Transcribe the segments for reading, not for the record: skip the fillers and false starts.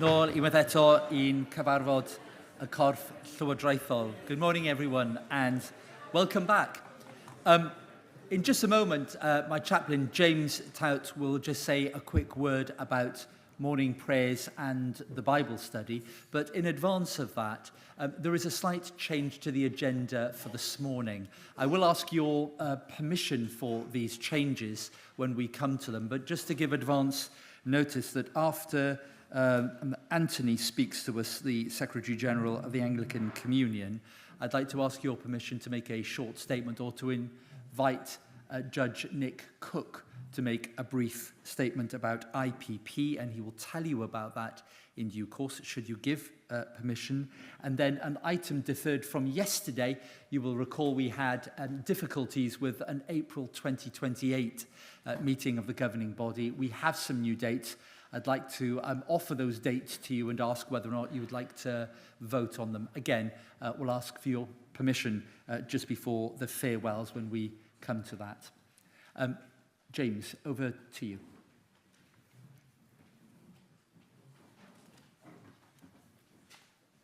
Nôl unwaith eto i'n cyfarfod y Corff Llywodraethol. Good morning, everyone, and welcome back. In just a moment, my chaplain, James Tout, will just say a quick word about morning prayers and the Bible study. But in advance of that, there is a slight change to the agenda for this morning. I will ask your permission for these changes when we come to them. But just to give advance notice that after Anthony speaks to us, the Secretary General of the Anglican Communion, I'd like to ask your permission to make a short statement or to invite Judge Nick Cook to make a brief statement about IPP, and he will tell you about that in due course, should you give permission. And then an item deferred from yesterday, you will recall we had difficulties with an April 2028 meeting of the governing body. We have some new dates. I'd like to offer those dates to you and ask whether or not you would like to vote on them. Again, we'll ask for your permission just before the farewells when we come to that. James, over to you.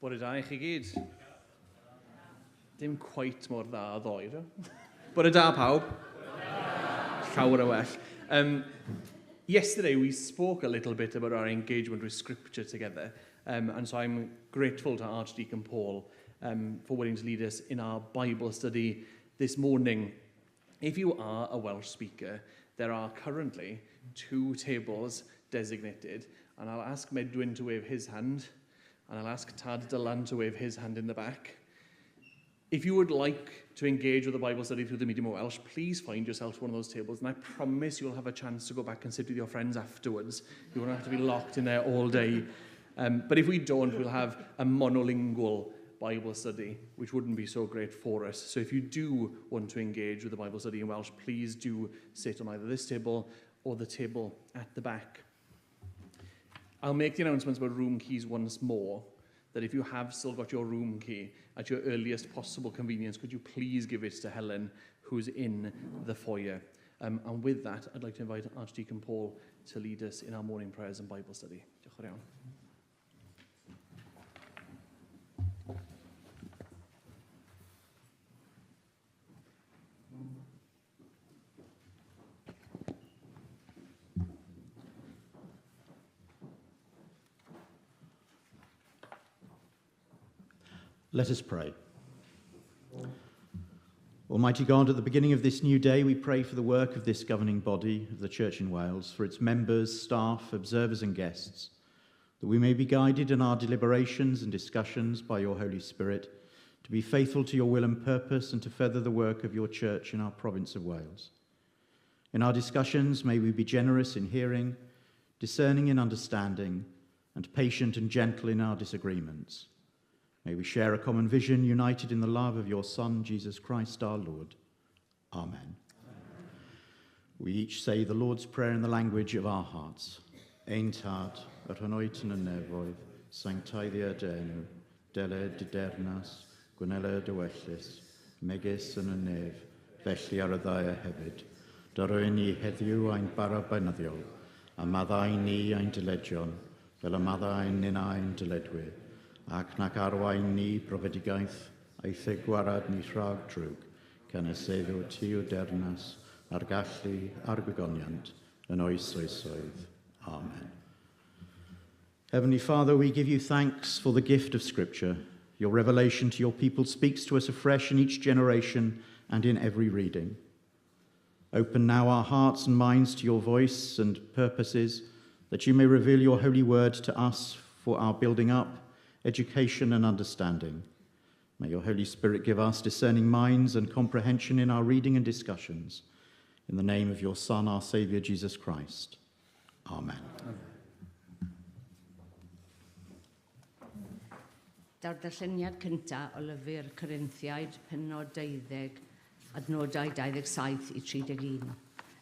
Bore da I chi gyd. Dim quite mor dda ddoe. Bore da pawb. Llawer o well. Yesterday we spoke a little bit about our engagement with Scripture together, and so I'm grateful to Archdeacon Paul for willing to lead us in our Bible study this morning. If you are a Welsh speaker, there are currently 2 tables designated, and I'll ask Medwyn to wave his hand, and I'll ask Tad Dylan to wave his hand in the back. If you would like to engage with the Bible study through the medium of Welsh, please find yourself one of those tables, and I promise you'll have a chance to go back and sit with your friends afterwards. You won't have to be locked in there all day. But if we don't, we'll have a monolingual Bible study, which wouldn't be so great for us. So if you do want to engage with the Bible study in Welsh, please do sit on either this table or the table at the back. I'll make the announcements about room keys once more, that if you have still got your room key at your earliest possible convenience, could you please give it to Helen, who's in the foyer. And with that, I'd like to invite Archdeacon Paul to lead us in our morning prayers and Bible study. Diolch yn fawr iawn. Let us pray. Almighty God, at the beginning of this new day, we pray for the work of this governing body of the Church in Wales, for its members, staff, observers and guests, that we may be guided in our deliberations and discussions by your Holy Spirit, to be faithful to your will and purpose and to further the work of your Church in our province of Wales. In our discussions, may we be generous in hearing, discerning in understanding, and patient and gentle in our disagreements. May we share a common vision, united in the love of your Son, Jesus Christ our Lord. Amen. We each say the Lord's Prayer in the language of our hearts. Ein tad, yr hwnoet yn y nefoedd, sanctaidd dy enw, dele dy dernas, gwnele dy wellus, megis yn y nef, felly ar y ddau hefyd. Darwy ni heddiw ein bara benyddiol, a maddau ni ein dyledion, fel y maddau nyn ein dyledwyr. Ac nac arwain ni profedigaeth, eithau gwarad ni rhag drwg, gan y seddw ti o dernas, a'r gallu a'r gwigoniant, yn oes oesoedd. Amen. Heavenly Father, we give you thanks for the gift of Scripture. Your revelation to your people speaks to us afresh in each generation and in every reading. Open now our hearts and minds to your voice and purposes, that you may reveal your holy word to us for our building up, education and understanding. May your Holy Spirit give us discerning minds and comprehension in our reading and discussions. In the name of your Son, our Saviour, Jesus Christ. Amen. Daw'r darlleniad cyntaf o lyfr Corinthiaid, pennod 12, adnodau 27 i 31.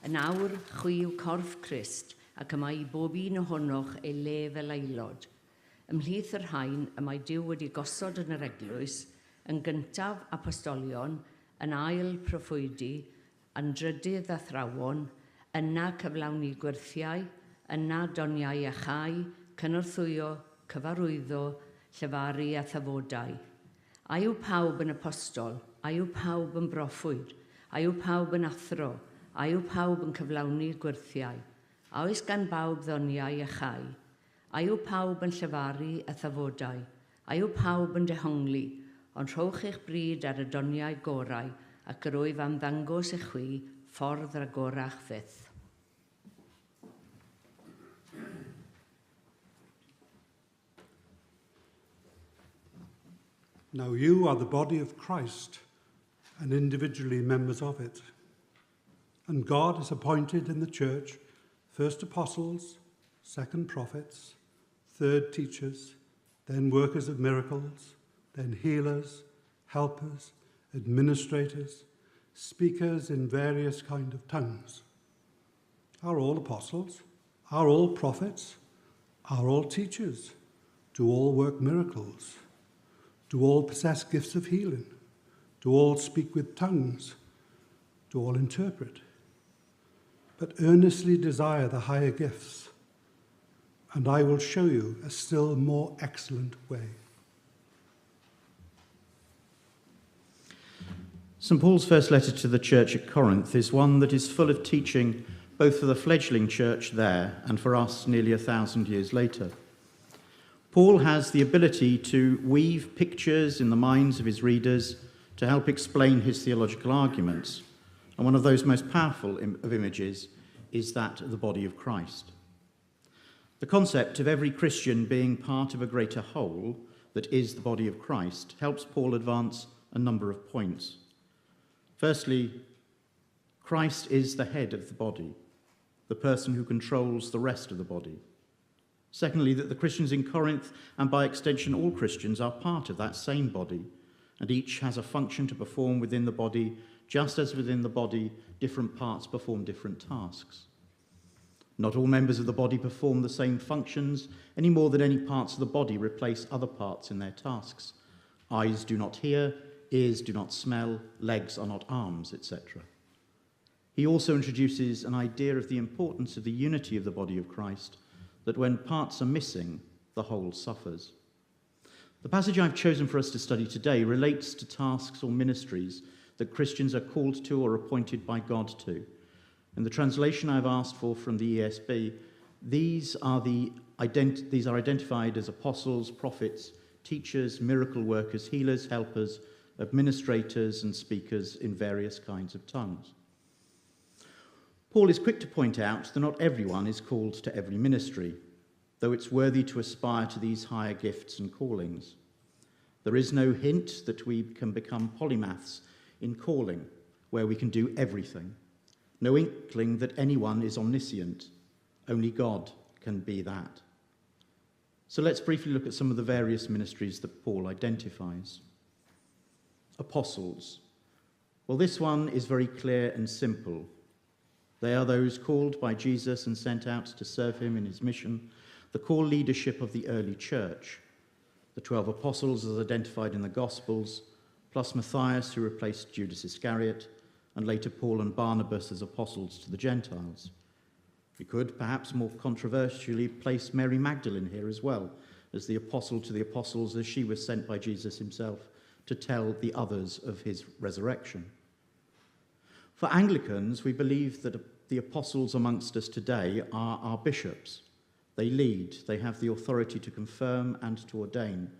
Yn awr, chwi yw corff Crist, ac yma i bob un ohonoch ei le fel aelod. Ymhlith yr rhain y mae Duw wedi gosod yn yr eglwys, yn gyntaf apostolion, yn ail proffwydi, yn drydydd athrawon, yna cyflawni gwerthiau, yna doniau a chai, cynorthwyo, cyfarwyddo, llefaru a thafodau. A yw pawb yn apostol? A yw pawb yn broffwyd? A yw pawb yn athro? A yw pawb yn cyflawni'r gwirthiau? A oes gan bawb ddoniau a chai? A yw pawb yn llefaru a thafodau? A yw pawb yn dehongli? Ond rhowch eich bryd ar y doniau gorau ac yr wyf am ddangos i chwi ffordd ragorach fydd. Now you are the body of Christ and individually members of it. And God has appointed in the church first apostles, second prophets, third teachers, then workers of miracles, then healers, helpers, administrators, speakers in various kind of tongues. Are all apostles? Are all prophets? Are all teachers? Do all work miracles? Do all possess gifts of healing? Do all speak with tongues? Do all interpret? But earnestly desire the higher gifts, and I will show you a still more excellent way. St. Paul's first letter to the church at Corinth is one that is full of teaching both for the fledgling church there and for us nearly 1,000 years later. Paul has the ability to weave pictures in the minds of his readers to help explain his theological arguments. And one of those most powerful of images is that of the body of Christ. The concept of every Christian being part of a greater whole that is the body of Christ helps Paul advance a number of points. Firstly, Christ is the head of the body, the person who controls the rest of the body. Secondly, that the Christians in Corinth, and by extension all Christians, are part of that same body, and each has a function to perform within the body, just as within the body, different parts perform different tasks. Not all members of the body perform the same functions, any more than any parts of the body replace other parts in their tasks. Eyes do not hear, ears do not smell, legs are not arms, etc. He also introduces an idea of the importance of the unity of the body of Christ, that when parts are missing, the whole suffers. The passage I've chosen for us to study today relates to tasks or ministries that Christians are called to or appointed by God to. In the translation I've asked for from the ESB, these are identified as apostles, prophets, teachers, miracle workers, healers, helpers, administrators, and speakers in various kinds of tongues. Paul is quick to point out that not everyone is called to every ministry, though it's worthy to aspire to these higher gifts and callings. There is no hint that we can become polymaths in calling, where we can do everything. No inkling that anyone is omniscient. Only God can be that. So let's briefly look at some of the various ministries that Paul identifies. Apostles. Well, this one is very clear and simple. They are those called by Jesus and sent out to serve him in his mission, the core leadership of the early church. The 12 apostles as identified in the Gospels, plus Matthias, who replaced Judas Iscariot, and later Paul and Barnabas as apostles to the Gentiles. We could, perhaps more controversially, place Mary Magdalene here as well, as the apostle to the apostles, as she was sent by Jesus himself to tell the others of his resurrection. For Anglicans, we believe that the apostles amongst us today are our bishops. They lead, they have the authority to confirm and to ordain.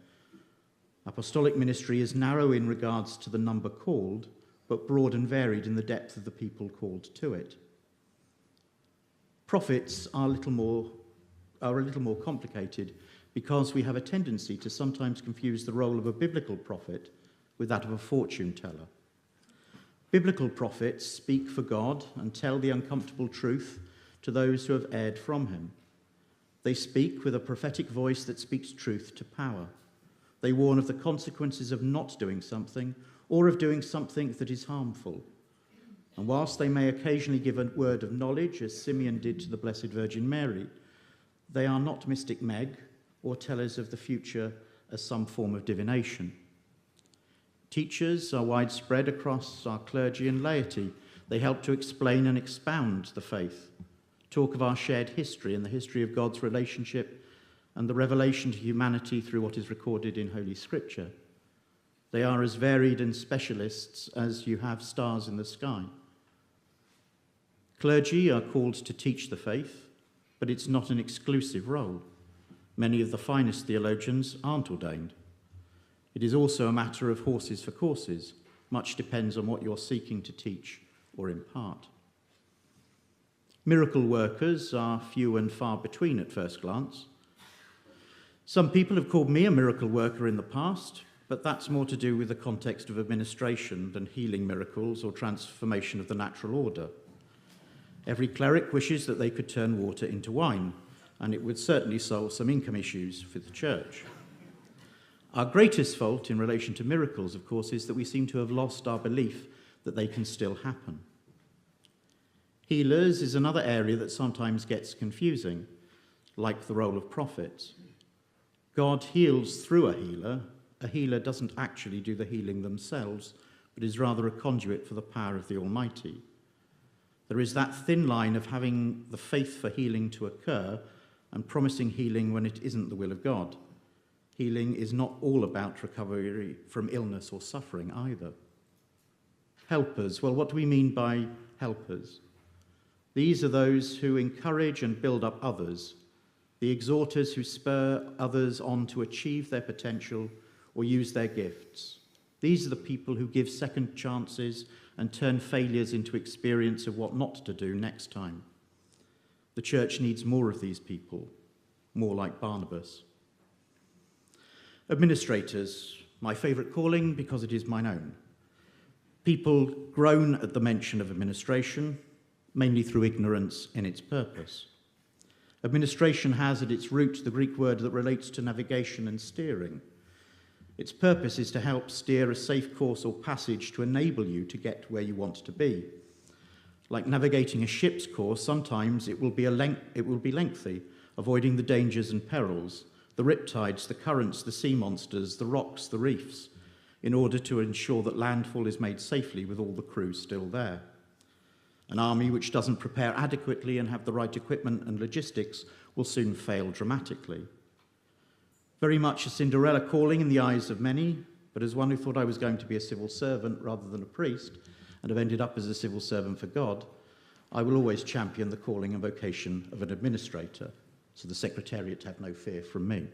Apostolic ministry is narrow in regards to the number called, but broad and varied in the depth of the people called to it. Prophets are a little more complicated because we have a tendency to sometimes confuse the role of a biblical prophet with that of a fortune teller. Biblical prophets speak for God and tell the uncomfortable truth to those who have erred from him. They speak with a prophetic voice that speaks truth to power. They warn of the consequences of not doing something or of doing something that is harmful. And whilst they may occasionally give a word of knowledge, as Simeon did to the Blessed Virgin Mary, they are not mystic Meg or tellers of the future as some form of divination. Teachers are widespread across our clergy and laity. They help to explain and expound the faith, talk of our shared history and the history of God's relationship and the revelation to humanity through what is recorded in Holy Scripture. They are as varied and specialists as you have stars in the sky. Clergy are called to teach the faith, but it's not an exclusive role. Many of the finest theologians aren't ordained. It is also a matter of horses for courses. Much depends on what you're seeking to teach or impart. Miracle workers are few and far between at first glance. Some people have called me a miracle worker in the past, but that's more to do with the context of administration than healing miracles or transformation of the natural order. Every cleric wishes that they could turn water into wine, and it would certainly solve some income issues for the church. Our greatest fault in relation to miracles, of course, is that we seem to have lost our belief that they can still happen. Healers is another area that sometimes gets confusing, like the role of prophets. God heals through a healer. A healer doesn't actually do the healing themselves, but is rather a conduit for the power of the Almighty. There is that thin line of having the faith for healing to occur and promising healing when it isn't the will of God. Healing is not all about recovery from illness or suffering either. Helpers. Well, what do we mean by helpers? These are those who encourage and build up others, the exhorters who spur others on to achieve their potential or use their gifts. These are the people who give second chances and turn failures into experience of what not to do next time. The church needs more of these people, more like Barnabas. Administrators, my favourite calling because it is mine own. People groan at the mention of administration, mainly through ignorance in its purpose. Administration has at its root the Greek word that relates to navigation and steering. Its purpose is to help steer a safe course or passage to enable you to get where you want to be. Like navigating a ship's course, sometimes it will be lengthy, avoiding the dangers and perils, the riptides, the currents, the sea monsters, the rocks, the reefs, in order to ensure that landfall is made safely with all the crew still there. An army which doesn't prepare adequately and have the right equipment and logistics will soon fail dramatically. Very much a Cinderella calling in the eyes of many, but as one who thought I was going to be a civil servant rather than a priest, and have ended up as a civil servant for God, I will always champion the calling and vocation of an administrator, so the Secretariat have no fear from me.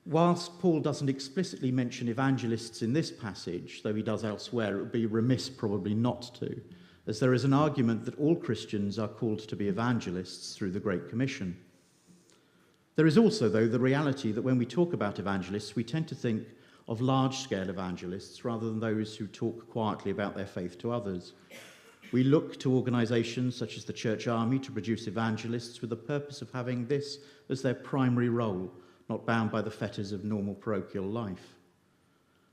Whilst Paul doesn't explicitly mention evangelists in this passage, though he does elsewhere, it would be remiss probably not to, as there is an argument that all Christians are called to be evangelists through the Great Commission. There is also, though, the reality that when we talk about evangelists, we tend to think of large-scale evangelists rather than those who talk quietly about their faith to others. We look to organisations such as the Church Army to produce evangelists with the purpose of having this as their primary role, not bound by the fetters of normal parochial life.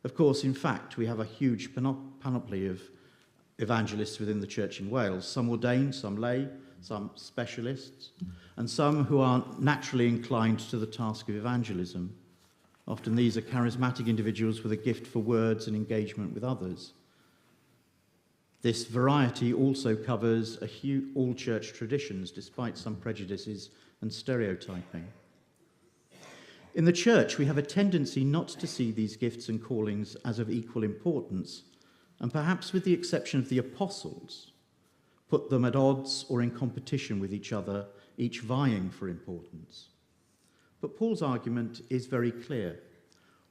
Of course, in fact, we have a huge panoply of evangelists within the church in Wales, some ordained, some lay, some specialists, and some who are naturally inclined to the task of evangelism. Often these are charismatic individuals with a gift for words and engagement with others. This variety also covers all church traditions, despite some prejudices and stereotyping. In the church, we have a tendency not to see these gifts and callings as of equal importance, and perhaps with the exception of the apostles, put them at odds or in competition with each other, each vying for importance. But Paul's argument is very clear.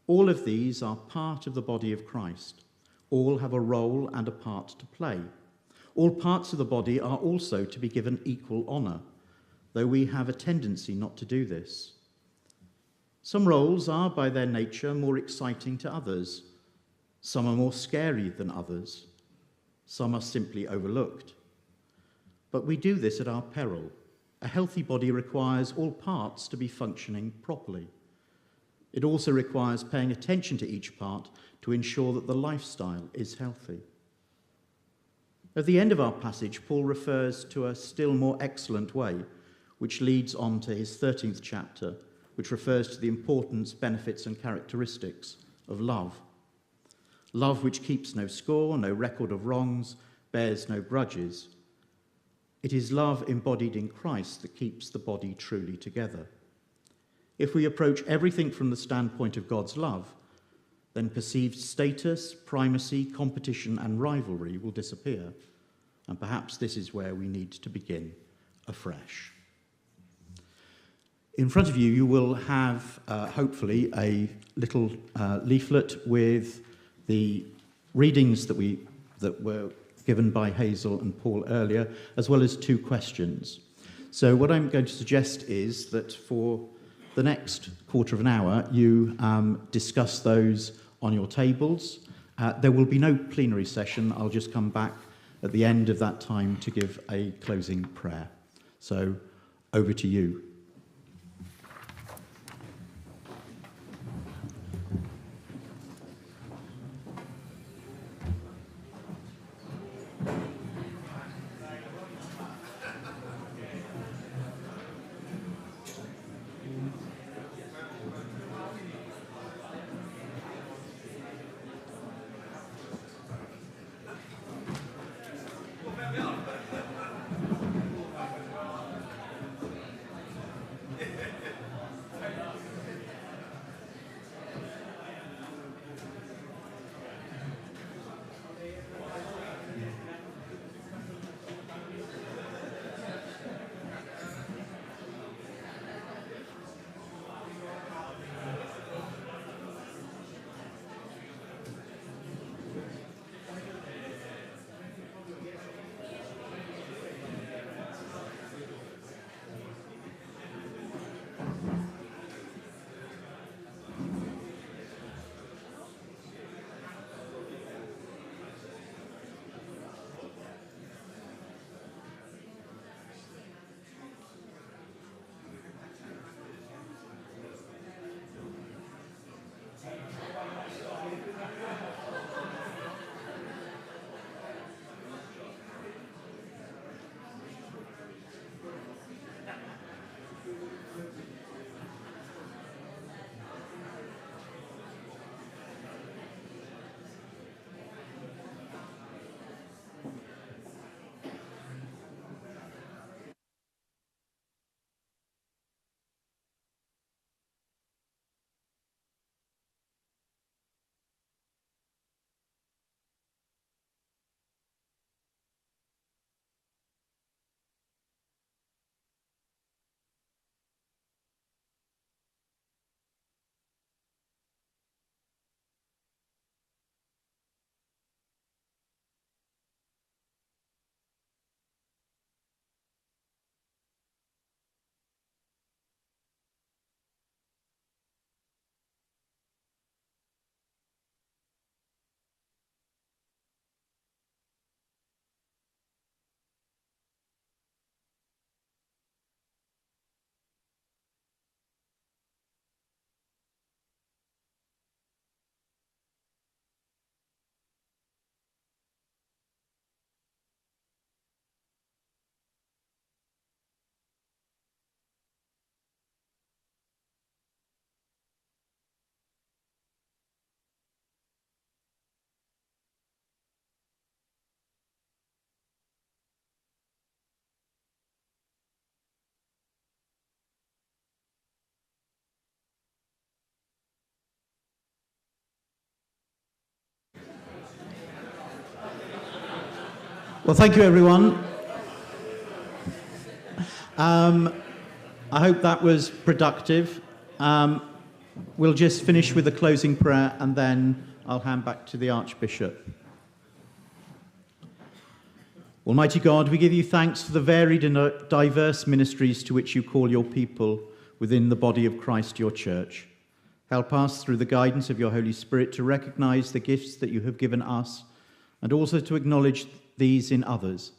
All of these are part of the body of Christ. All have a role and a part to play. All parts of the body are also to be given equal honour, though we have a tendency not to do this. Some roles are, by their nature, more exciting to others. Some are more scary than others. Some are simply overlooked. But we do this at our peril. A healthy body requires all parts to be functioning properly. It also requires paying attention to each part to ensure that the lifestyle is healthy. At the end of our passage, Paul refers to a still more excellent way, which leads on to his 13th chapter, which refers to the importance, benefits, and characteristics of love. Love which keeps no score, no record of wrongs, bears no grudges. It is love embodied in Christ that keeps the body truly together. If we approach everything from the standpoint of God's love, then perceived status, primacy, competition, and rivalry will disappear. And perhaps this is where we need to begin afresh. In front of you, you will have, hopefully, a little leaflet with the readings that were given by Hazel and Paul earlier, as well as 2 questions. So what I'm going to suggest is that for the next quarter of an hour, you discuss those on your tables. There will be no plenary session. I'll just come back at the end of that time to give a closing prayer. So over to you. Well, thank you, everyone. I hope that was productive. We'll just finish with a closing prayer, and then I'll hand back to the Archbishop. Almighty God, we give you thanks for the varied and diverse ministries to which you call your people within the body of Christ, your church. Help us, through the guidance of your Holy Spirit, to recognize the gifts that you have given us, and also to acknowledge these in others,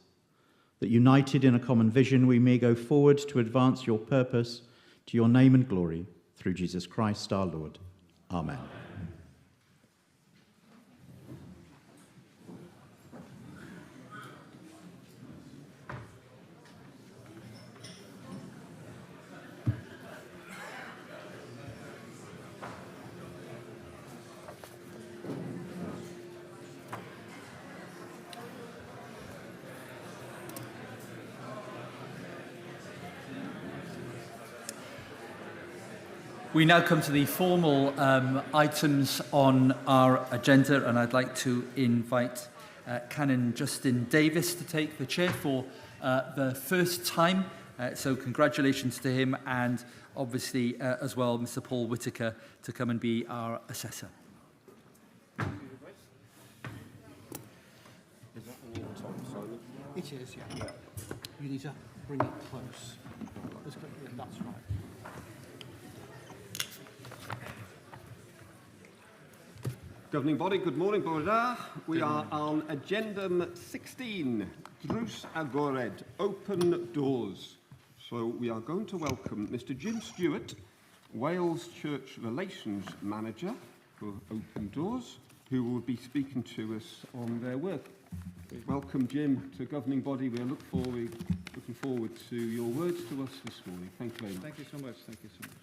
that united in a common vision we may go forward to advance your purpose to your name and glory, through Jesus Christ our Lord. Amen. We now come to the formal items on our agenda, and I'd like to invite Canon Justin Davis to take the chair for the first time. So congratulations to him, and obviously as well Mr. Paul Whitaker to come and be our assessor. Is that the new top, Simon? It is, yeah. You need to bring it close. That's right. Governing body, good morning, Bore. We are on agendum 16, Drws Agored, Open Doors. So we are going to welcome Mr. Jim Stewart, Wales Church Relations Manager for Open Doors, who will be speaking to us on their work. Welcome, Jim, to governing body. We are looking forward to your words to us this morning. Thank you very much. Thank you so much. Thank you so much.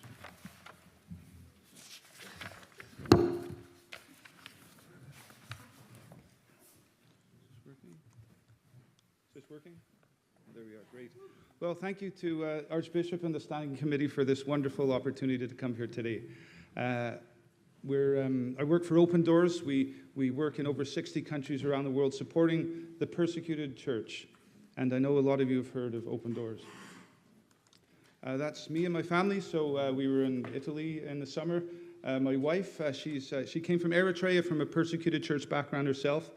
Is this working? There we are. Great. Well, thank you to Archbishop and the Standing Committee for this wonderful opportunity to come here today. I work for Open Doors. We work in over 60 countries around the world supporting the persecuted church. And I know a lot of you have heard of Open Doors. That's me and my family. So we were in Italy in the summer. My wife, she came from Eritrea, from a persecuted church background herself.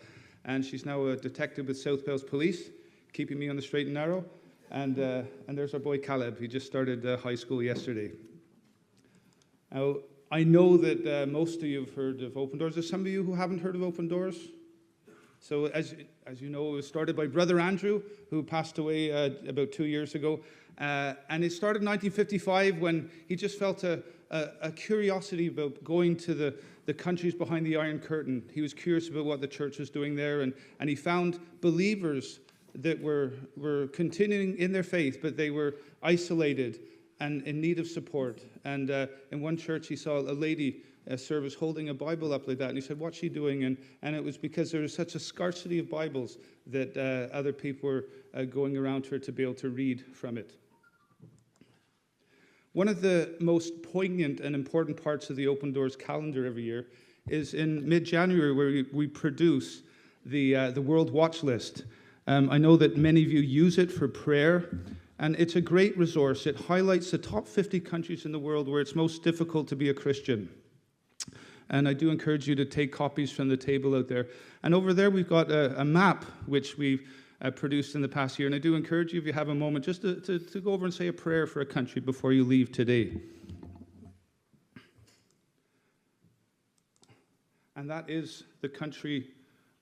And she's now a detective with South Wales Police, keeping me on the straight and narrow. And there's our boy Caleb. He just started high school yesterday. Now, I know that most of you have heard of Open Doors. There's some of you who haven't heard of Open Doors. So as you know, it was started by Brother Andrew, who passed away about 2 years ago. And it started in 1955 when he just felt a curiosity about going to the countries behind the Iron Curtain. He was curious about what the church was doing there, and he found believers that were continuing in their faith, but they were isolated and in need of support. And in one church, he saw a lady service holding a Bible up like that, and he said, "What's she doing?" And it was because there was such a scarcity of Bibles that other people were going around her to be able to read from it. One of the most poignant and important parts of the Open Doors calendar every year is in mid-January, where we produce the World Watch List. I know that many of you use it for prayer, and it's a great resource. It highlights the top 50 countries in the world where it's most difficult to be a Christian. And I do encourage you to take copies from the table out there. And over there, we've got a map, which we've produced in the past year. And I do encourage you, if you have a moment, just to go over and say a prayer for a country before you leave today. And that is the countries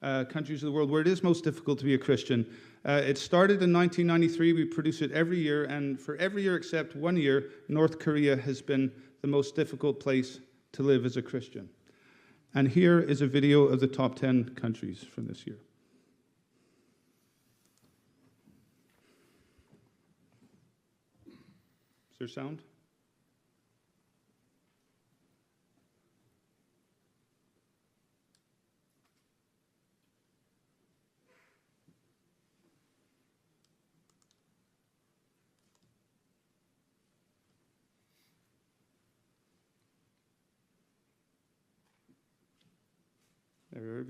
of the world where it is most difficult to be a Christian. It started in 1993. We produce it every year. And for every year except 1 year, North Korea has been the most difficult place to live as a Christian. And here is a video of the top 10 countries from this year. Is there sound?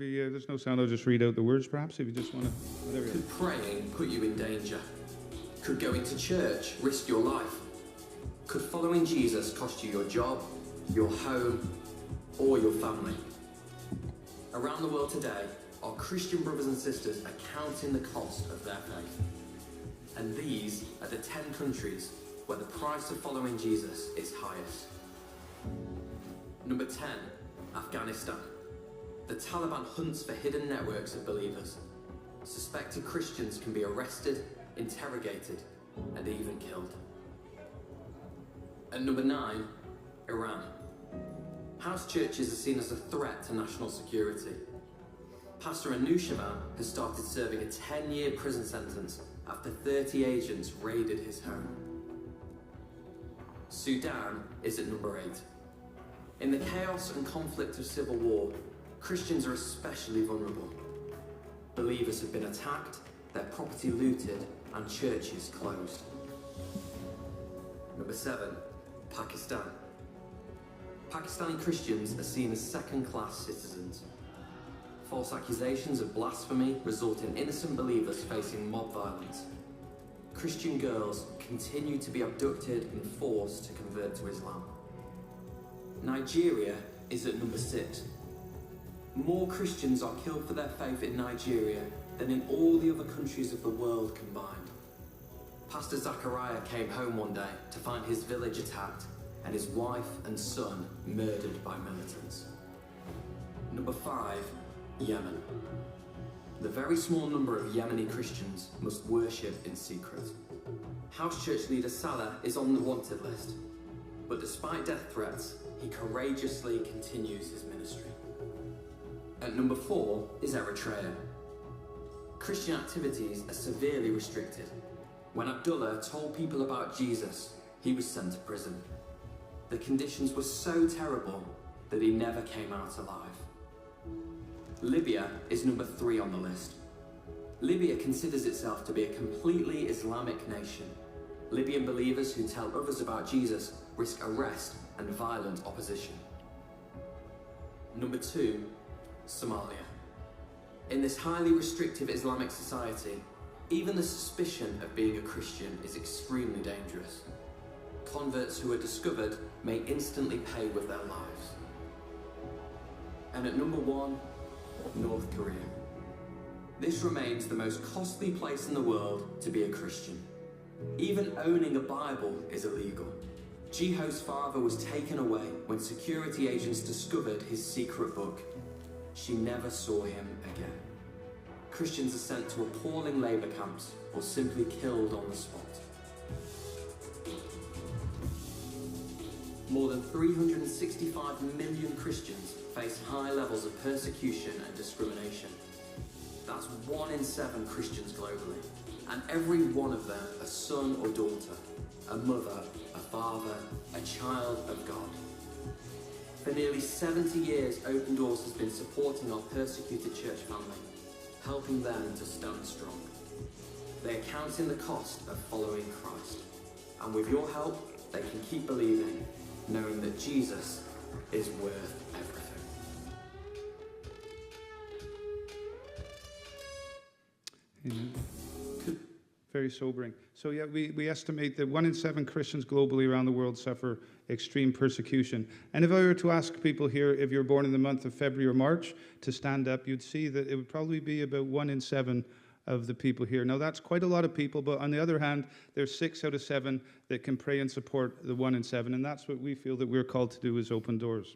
There's no sound. I'll just read out the words, perhaps, if you just want to. There we go. Could praying put you in danger? Could going to church risk your life? Could following Jesus cost you your job, your home, or your family? Around the world today, our Christian brothers and sisters are counting the cost of their faith. And these are the 10 countries where the price of following Jesus is highest. Number 10, Afghanistan. The Taliban hunts for hidden networks of believers. Suspected Christians can be arrested, interrogated, and even killed. And number 9, Iran. House churches are seen as a threat to national security. Pastor Anushavan has started serving a 10-year prison sentence after 30 agents raided his home. Sudan is at number 8. In the chaos and conflict of civil war, Christians are especially vulnerable. Believers have been attacked, their property looted, and churches closed. Number 7, Pakistan. Pakistani Christians are seen as second-class citizens. False accusations of blasphemy result in innocent believers facing mob violence. Christian girls continue to be abducted and forced to convert to Islam. Nigeria is at number 6. More Christians are killed for their faith in Nigeria than in all the other countries of the world combined. Pastor Zachariah came home one day to find his village attacked and his wife and son murdered by militants. Number 5, Yemen. The very small number of Yemeni Christians must worship in secret. House church leader Salah is on the wanted list, but despite death threats, he courageously continues his ministry. At number 4 is Eritrea. Christian activities are severely restricted. When Abdullah told people about Jesus, he was sent to prison. The conditions were so terrible that he never came out alive. Libya is number 3 on the list. Libya considers itself to be a completely Islamic nation. Libyan believers who tell others about Jesus risk arrest and violent opposition. Number 2, Somalia. In this highly restrictive Islamic society, even the suspicion of being a Christian is extremely dangerous. Converts who are discovered may instantly pay with their lives. And at number 1, North Korea. This remains the most costly place in the world to be a Christian. Even owning a Bible is illegal. Jiho's father was taken away when security agents discovered his secret book. She never saw him again. Christians are sent to appalling labour camps or simply killed on the spot. More than 365 million Christians face high levels of persecution and discrimination. That's 1 in 7 Christians globally, and every one of them a son or daughter, a mother, a father, a child of God. For nearly 70 years, Open Doors has been supporting our persecuted church family, helping them to stand strong. They are counting the cost of following Christ, and with your help, they can keep believing, knowing that Jesus is worth everything. Amen. Very sobering. So yeah, we estimate that 1 in 7 Christians globally around the world suffer extreme persecution. And if I were to ask people here, if you're born in the month of February or March, to stand up, you'd see that it would probably be about 1 in 7 of the people here. Now that's quite a lot of people, but on the other hand, there's 6 out of 7 that can pray and support the 1 in 7, and that's what we feel that we're called to do as Open Doors.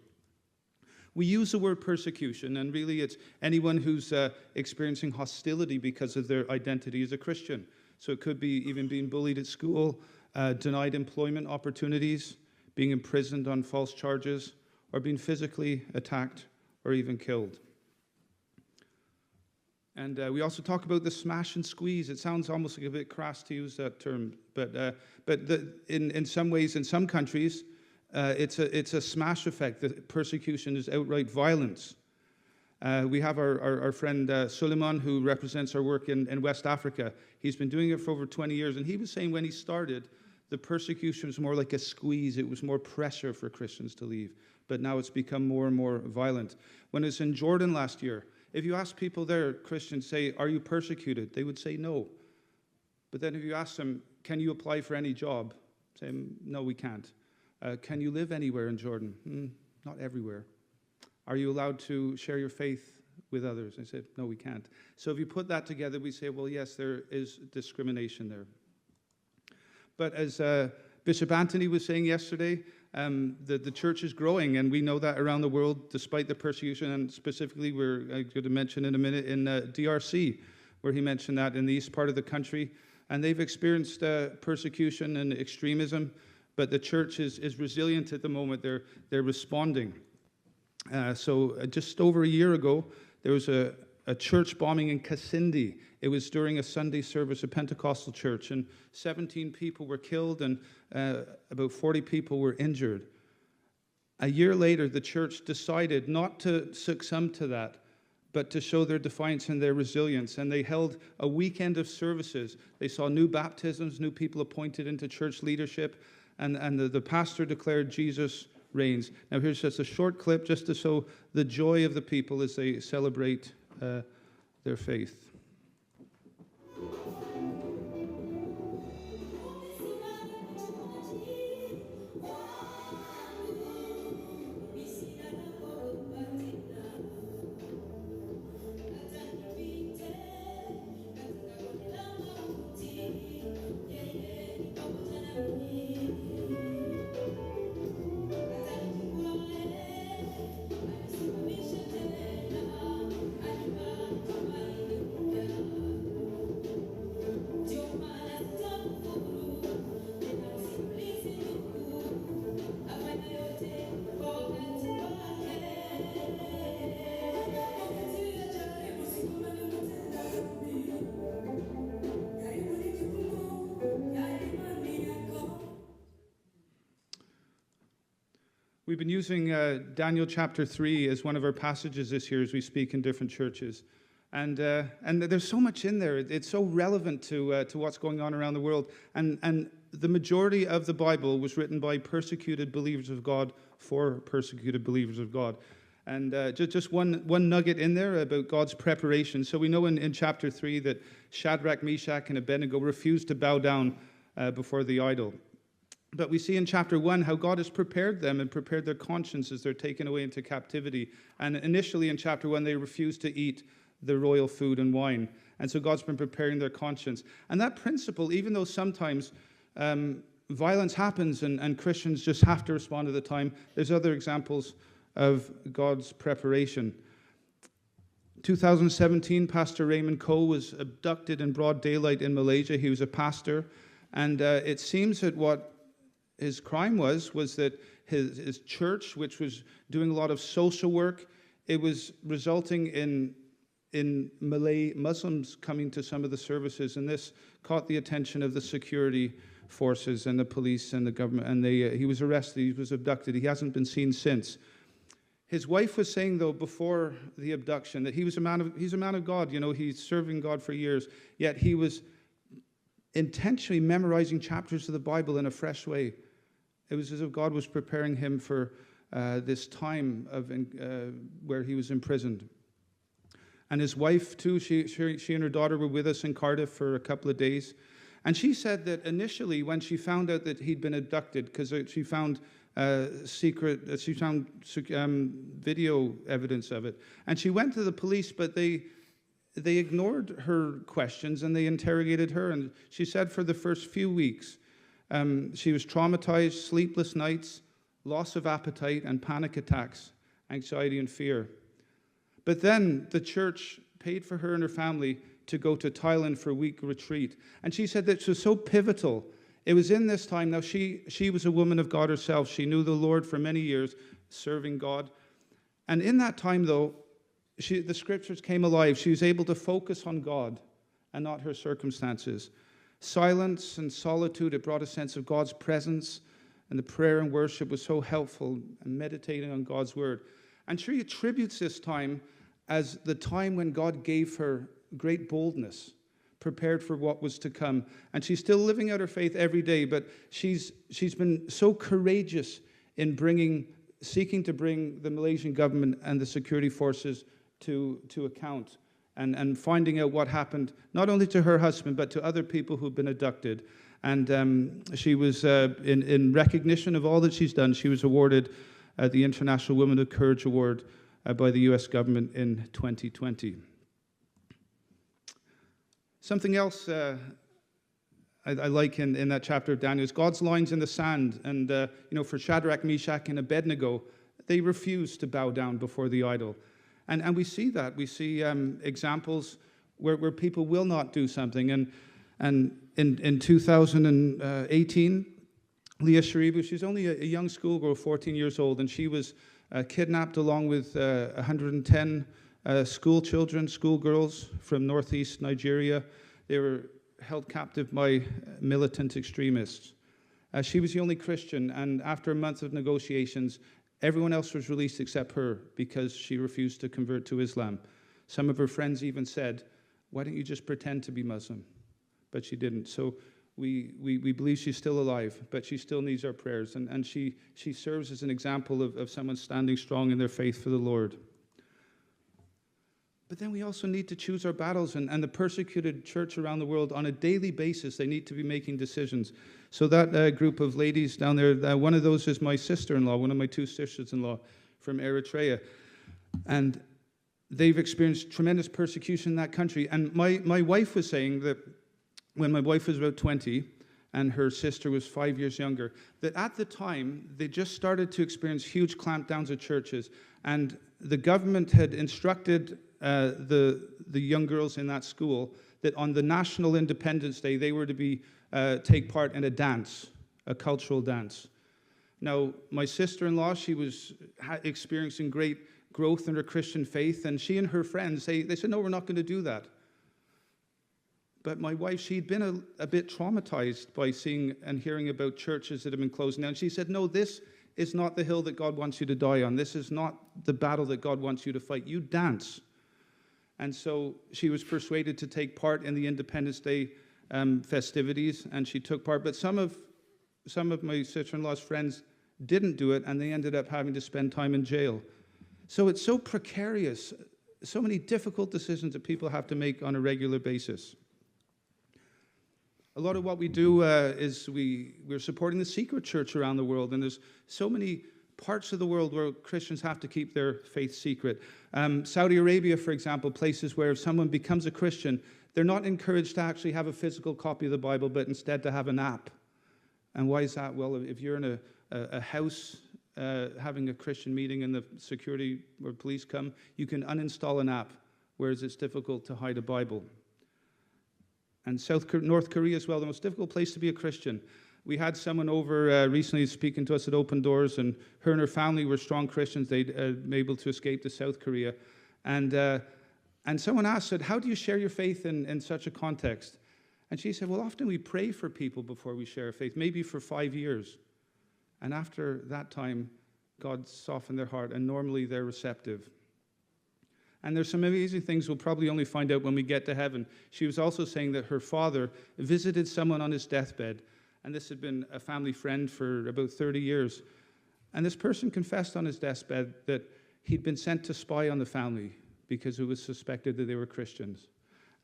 We use the word persecution, and really it's anyone who's experiencing hostility because of their identity as a Christian. So it could be even being bullied at school, denied employment opportunities, being imprisoned on false charges, or being physically attacked or even killed. And we also talk about the smash and squeeze. It sounds almost like a bit crass to use that term, but in some ways, in some countries, it's a smash effect. The persecution is outright violence. We have our friend Suleiman, who represents our work in West Africa. He's been doing it for over 20 years, and he was saying when he started, the persecution was more like a squeeze. It was more pressure for Christians to leave, but now it's become more and more violent. When I was in Jordan last year, if you ask people there, Christians, say, are you persecuted? They would say no. But then if you ask them, can you apply for any job? Say, no, we can't. Can you live anywhere in Jordan? Not everywhere. Are you allowed to share your faith with others? I said, no, we can't. So if you put that together, we say, well, yes, there is discrimination there. But as Bishop Anthony was saying yesterday, the church is growing, and we know that around the world, despite the persecution, and specifically we're going to mention in a minute in DRC, where he mentioned that in the east part of the country, and they've experienced persecution and extremism, but the church is resilient at the moment. They're responding. So just over a year ago, there was a church bombing in Kasindi. It was during a Sunday service, a Pentecostal church, and 17 people were killed and about 40 people were injured. A year later, the church decided not to succumb to that, but to show their defiance and their resilience. And they held a weekend of services. They saw new baptisms, new people appointed into church leadership, and the pastor declared Jesus reigns. Now here's just a short clip just to show the joy of the people as they celebrate their faith. We've been using Daniel chapter 3 as one of our passages this year as we speak in different churches. And there's so much in there. It's so relevant to what's going on around the world. And the majority of the Bible was written by persecuted believers of God for persecuted believers of God. And just one nugget in there about God's preparation. So we know in chapter 3 that Shadrach, Meshach, and Abednego refused to bow down before the idol. But we see in chapter 1 how God has prepared them and prepared their conscience as they're taken away into captivity. And initially in chapter 1, they refused to eat the royal food and wine. And so God's been preparing their conscience. And that principle, even though sometimes violence happens and Christians just have to respond at the time, there's other examples of God's preparation. 2017, Pastor Raymond Coe was abducted in broad daylight in Malaysia. He was a pastor. And it seems that what his crime was that his church, which was doing a lot of social work, it was resulting in Malay Muslims coming to some of the services, and this caught the attention of the security forces and the police and the government, and he was arrested, he was abducted. He hasn't been seen since. His wife was saying, though, before the abduction, that he's a man of God. You know, he's serving God for years, yet he was intentionally memorizing chapters of the Bible in a fresh way. It was as if God was preparing him for this time of where he was imprisoned. And his wife, too, she and her daughter were with us in Cardiff for a couple of days. And she said that initially, when she found out that he'd been abducted, because she found video evidence of it, and she went to the police, but they ignored her questions and they interrogated her. And she said for the first few weeks, she was traumatized, sleepless nights, loss of appetite, and panic attacks, anxiety and fear. But then the church paid for her and her family to go to Thailand for a week retreat. And she said that it was so pivotal. It was in this time. Now, she was a woman of God herself. She knew the Lord for many years, serving God. And in that time, though, the scriptures came alive. She was able to focus on God and not her circumstances. Silence and solitude, it brought a sense of God's presence, and the prayer and worship was so helpful, and meditating on God's word. And she attributes this time as the time when God gave her great boldness, prepared for what was to come. And she's still living out her faith every day, but she's been so courageous in seeking to bring the Malaysian government and the security forces to account, and finding out what happened, not only to her husband, but to other people who've been abducted. And she was, in recognition of all that she's done, she was awarded the International Women of Courage Award by the U.S. government in 2020. Something else I like in that chapter of Daniel is God's lines in the sand. And, for Shadrach, Meshach, and Abednego, they refused to bow down before the idol. And we see that. We see examples where people will not do something. And in 2018, Leah Sharibu, she's only a young schoolgirl, 14 years old, and she was kidnapped along with 110 schoolgirls from northeast Nigeria. They were held captive by militant extremists. She was the only Christian, and after a month of negotiations, everyone else was released except her because she refused to convert to Islam. Some of her friends even said, "Why don't you just pretend to be Muslim?" But she didn't. So we believe she's still alive, but she still needs our prayers. And she serves as an example of someone standing strong in their faith for the Lord. But then we also need to choose our battles, and the persecuted church around the world, on a daily basis, they need to be making decisions. So that group of ladies down there, one of those is my sister-in-law, one of my two sisters-in-law from Eritrea. And they've experienced tremendous persecution in that country. And my wife was saying that when my wife was about 20 and her sister was 5 years younger, that at the time they just started to experience huge clampdowns at churches. And the government had instructed the young girls in that school that on the National Independence Day they were to take part in a dance, a cultural dance. Now, my sister-in-law, she was experiencing great growth in her Christian faith, and she and her friends, they said, no, we're not going to do that. But my wife, she'd been a bit traumatized by seeing and hearing about churches that have been closing down. She said, no, this is not the hill that God wants you to die on. This is not the battle that God wants you to fight. You dance. And so she was persuaded to take part in the Independence Day festivities, and she took part. But some of my sister-in-law's friends didn't do it, and they ended up having to spend time in jail. So it's so precarious, so many difficult decisions that people have to make on a regular basis. A lot of what we do is we're supporting the secret church around the world, and there's so many parts of the world where Christians have to keep their faith secret. Saudi Arabia, for example, places where if someone becomes a Christian, they're not encouraged to actually have a physical copy of the Bible, but instead to have an app. And why is that? Well, if you're in a house having a Christian meeting and the security or police come, you can uninstall an app, whereas it's difficult to hide a Bible. And North Korea as well, the most difficult place to be a Christian. We had someone over recently speaking to us at Open Doors, and her and her family were strong Christians. They'd been able to escape to South Korea. And someone asked, said, how do you share your faith in such a context? And she said, well, often we pray for people before we share faith, maybe for 5 years. And after that time, God softened their heart, and normally they're receptive. And there's some amazing things we'll probably only find out when we get to heaven. She was also saying that her father visited someone on his deathbed, and this had been a family friend for about 30 years. And this person confessed on his deathbed that he'd been sent to spy on the family because it was suspected that they were Christians.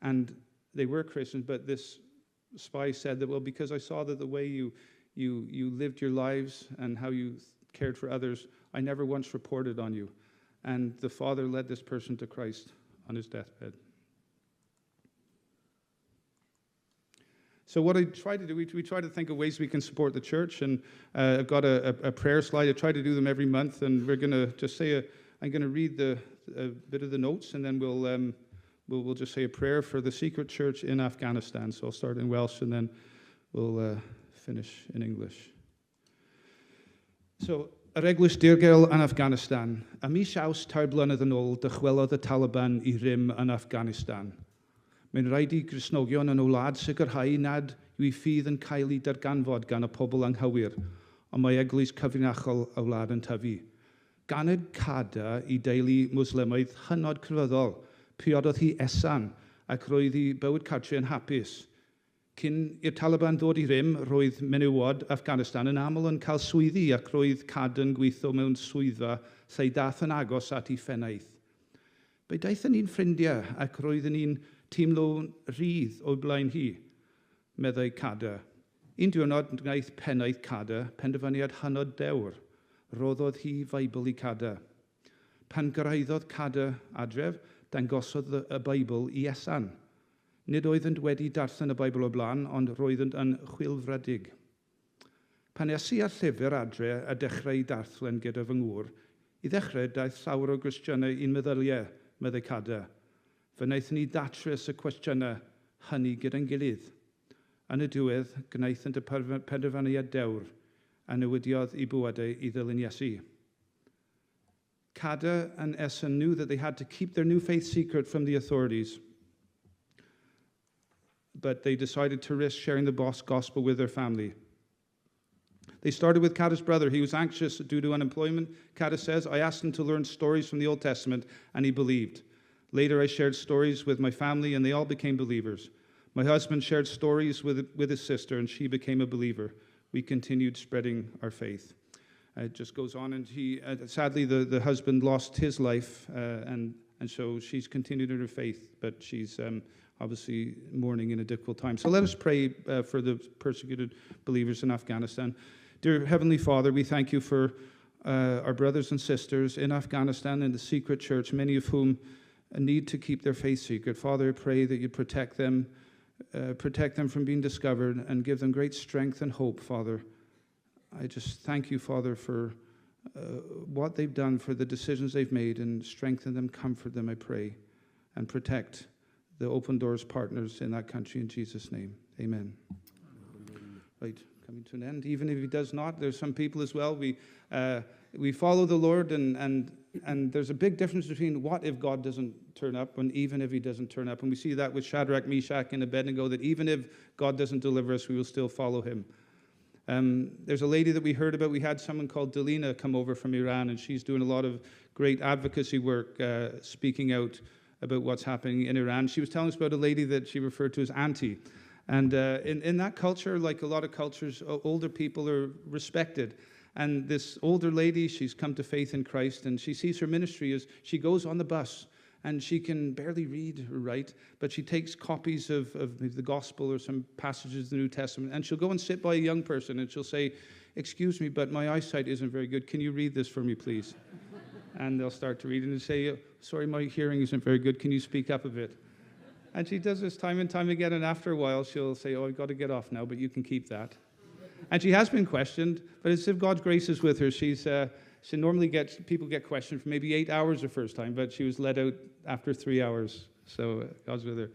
And they were Christians, but this spy said that, well, because I saw that the way you lived your lives and how you cared for others, I never once reported on you. And the father led this person to Christ on his deathbed. So what I try to do, we try to think of ways we can support the church, and I've got a prayer slide. I try to do them every month, and we're going to just say, I'm going to read a bit of the notes, and then we'll just say a prayer for the secret church in Afghanistan. So I'll start in Welsh, and then we'll finish in English. So, yr Eglwys Dirgel yn Afghanistan. A mis Awst tair blynedd yn ôl, dychwelodd y Taliban I rym yn Afghanistan. Mae'n rhaid I Gristnogion yn y wlad sicrhau nad yw I ffydd yn cael I darganfod gan y pobl anghywir, ond mae Eglwys cyfrinachol y wlad yn tyfu. Ganed Cada I deulu Mwslemaidd hynod crefyddol, priododd hi esan ac roedd I bywyd cartre yn hapus. Cyn i'r Taliban ddod I rym, roedd menywod Afghanistan yn aml yn cael swyddi ac roedd Cada yn gweithio mewn swyddfa lle daeth yn agos at I phennaeth. Fe daeth yn un ffrindiau ac roedden ni'n teimlo'n rhydd o'i blaen hi, meddai Cada. Un diwrnod wnaeth pennaeth Cada penderfyniad hynod dewr. Roddodd hi Feibl I Cada. Pan gyrhaeddodd Cada adref, dangosodd y Beibl I esan. Nid oeddent wedi darllen y Beibl o blaen, ond roeddent yn chwilfrydig. Pan esi ar llyfr adre a dechrau darllen gyda fy ngŵr, I ddechrau daeth llawer o gwestiynau i'n meddyliau, meddai Cada. Fe wnaethon ni datrys y cwestiynau hynny gyda'n gilydd. Yn y diwedd, gwnaethant y penderfyniad dewr a newidiodd I bywydau I ddilyn Iesu. Cada and Essen knew that they had to keep their new faith secret from the authorities, but they decided to risk sharing the gospel with their family. They started with Cada's brother. He was anxious due to unemployment. Cada says, I asked him to learn stories from the Old Testament, and he believed. Later, I shared stories with my family, and they all became believers. My husband shared stories with his sister, and she became a believer. We continued spreading our faith. It just goes on, and sadly, the husband lost his life, and so she's continued in her faith, but she's obviously mourning in a difficult time. So let us pray for the persecuted believers in Afghanistan. Dear Heavenly Father, we thank you for our brothers and sisters in Afghanistan in the secret church, many of whom need to keep their faith secret. Father, I pray that you protect them from being discovered and give them great strength and hope, Father. I just thank you, Father, for what they've done, for the decisions they've made, and strengthen them, comfort them, I pray, and protect the Open Doors partners in that country in Jesus' name. Amen. Right, coming to an end. Even if he does not, there's some people as well. We follow the Lord, and there's a big difference between what if God doesn't turn up and even if he doesn't turn up. And we see that with Shadrach, Meshach, and Abednego, that even if God doesn't deliver us, we will still follow him. There's a lady that we heard about. We had someone called Delina come over from Iran, and she's doing a lot of great advocacy work, speaking out about what's happening in Iran. She was telling us about a lady that she referred to as auntie. And in that culture, like a lot of cultures, older people are respected. And this older lady, she's come to faith in Christ, and she sees her ministry as she goes on the bus, and she can barely read or write, but she takes copies of the gospel or some passages of the New Testament, and she'll go and sit by a young person, and she'll say, "Excuse me, but my eyesight isn't very good. Can you read this for me, please?" And they'll start to read, and they'll say, "Sorry, my hearing isn't very good. Can you speak up a bit?" And she does this time and time again, and after a while, she'll say, "Oh, I've got to get off now, but you can keep that." And she has been questioned, but as if God's grace is with her. She normally people get questioned for maybe 8 hours the first time, but she was let out after 3 hours. So God's with her.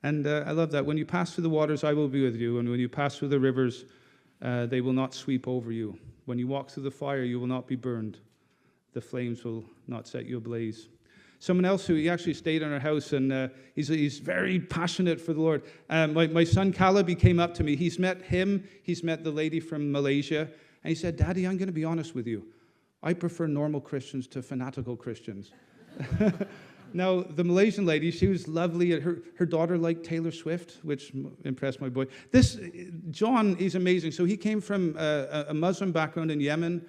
And I love that. When you pass through the waters, I will be with you. And when you pass through the rivers, they will not sweep over you. When you walk through the fire, you will not be burned. The flames will not set you ablaze. Someone else he actually stayed in our house, and he's very passionate for the Lord. My son Caleb, he came up to me. He's met the lady from Malaysia, and he said, "Daddy, I'm going to be honest with you. I prefer normal Christians to fanatical Christians." Now, the Malaysian lady, she was lovely. Her daughter liked Taylor Swift, which impressed my boy. This John is amazing. So he came from a Muslim background in Yemen.